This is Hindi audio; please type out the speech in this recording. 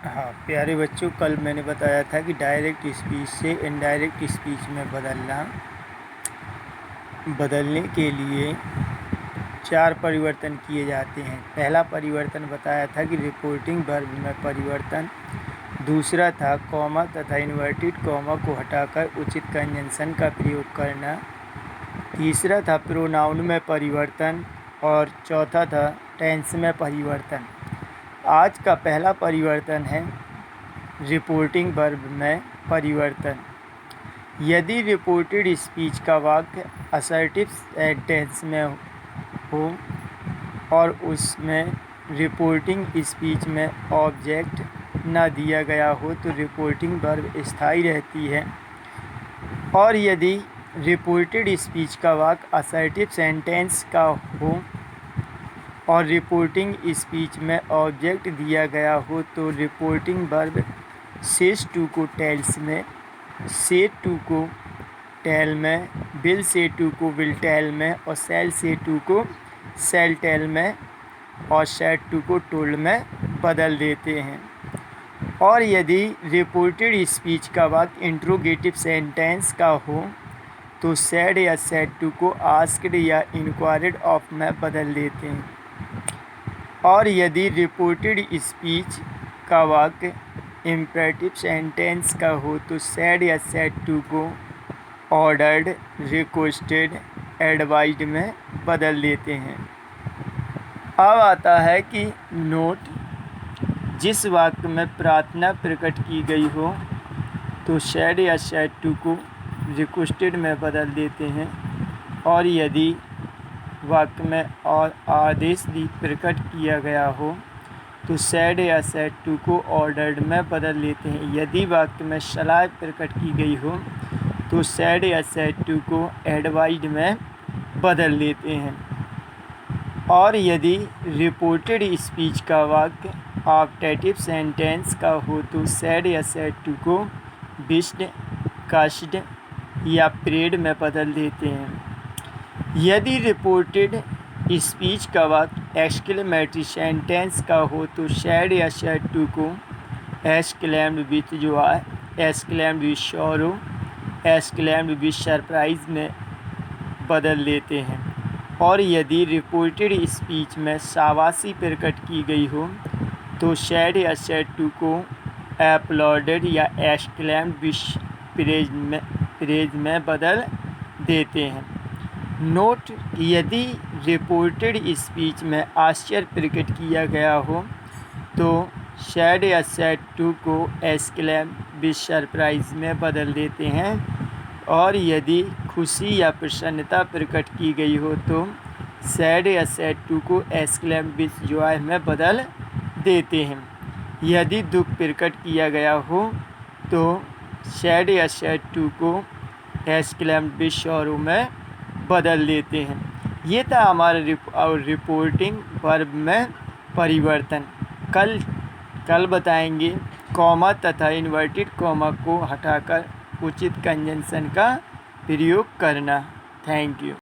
हाँ प्यारे बच्चों, कल मैंने बताया था कि डायरेक्ट स्पीच से इनडायरेक्ट स्पीच में बदलने के लिए 4 परिवर्तन किए जाते हैं। पहला परिवर्तन बताया था कि रिपोर्टिंग वर्ब में परिवर्तन। दूसरा था कॉमा तथा इन्वर्टेड कॉमा को हटाकर उचित कंजंक्शन का प्रयोग करना। तीसरा था प्रोनाउन में परिवर्तन और चौथा था टेंस में परिवर्तन। आज का पहला परिवर्तन है रिपोर्टिंग वर्ब में परिवर्तन। यदि रिपोर्टेड स्पीच का वाक्य असर्टिव सेंटेंस में हो और उसमें रिपोर्टिंग स्पीच में ऑब्जेक्ट न दिया गया हो तो रिपोर्टिंग वर्ब स्थायी रहती है। और यदि रिपोर्टेड स्पीच का वाक्य असर्टिव सेंटेंस का हो और रिपोर्टिंग स्पीच में ऑब्जेक्ट दिया गया हो तो रिपोर्टिंग वर्ब सेज टू को टेल्स में, से टू को टेल में, विल से टू को विल टेल में और सेल से टू को सेल टेल में और सेड टू को टोल्ड में बदल देते हैं। और यदि रिपोर्टेड स्पीच का वाक्य इंट्रोगेटिव सेंटेंस का हो तो सेड या सेड टू को आस्क्ड या इंक्वायर्ड ऑफ में बदल देते हैं। और यदि रिपोर्टेड स्पीच का वाक्य इम्परेटिव सेंटेंस का हो तो सेड या सेड टू को ऑर्डर्ड, रिक्वेस्टेड, एडवाइज्ड में बदल देते हैं। अब आता है कि नोट, जिस वाक्य में प्रार्थना प्रकट की गई हो तो सेड या सेड टू को रिक्वेस्टेड में बदल देते हैं। और यदि वाक्य में और आदेश भी प्रकट किया गया हो तो सेड या सेड टू को ऑर्डर्ड में बदल देते हैं। यदि वाक्य में सलाह प्रकट की गई हो तो सेड या सेड टू को एडवाइज्ड में बदल देते हैं। और यदि रिपोर्टेड स्पीच का वाक्य ऑप्टेटिव सेंटेंस का हो तो सेड या सेड टू को विश्ड, कास्ड या प्रेड में बदल देते हैं। यदि रिपोर्टेड स्पीच का वाक्य एक्सक्लेमेटरी सेंटेंस का हो तो सेड या सेड टू को exclaimed with Joy, exclaimed with sorrow, exclaimed with surprise में बदल देते हैं। और यदि रिपोर्टेड स्पीच में शाबाशी प्रकट की गई हो तो सेड या सेड टू को अपलॉडेड या एक्सक्लेम्ड विथ प्रेज में बदल देते हैं। नोट, यदि रिपोर्टेड स्पीच में आश्चर्य प्रकट किया गया हो तो सेड या सेड टू को एक्सक्लेम विथ सरप्राइज में बदल देते हैं। और यदि खुशी या प्रसन्नता प्रकट की गई हो तो सेड या सेड टू को एक्सक्लेम विथ जॉय में बदल देते हैं। यदि दुख प्रकट किया गया हो तो सेड या सेड टू को एक्सक्लेम विथ सॉरो में बदल देते हैं। ये था हमारा रिपोर्टिंग वर्ब में परिवर्तन। कल बताएंगे कॉमा तथा इन्वर्टेड कॉमा को हटाकर उचित कंजंक्शन का प्रयोग करना। Thank you.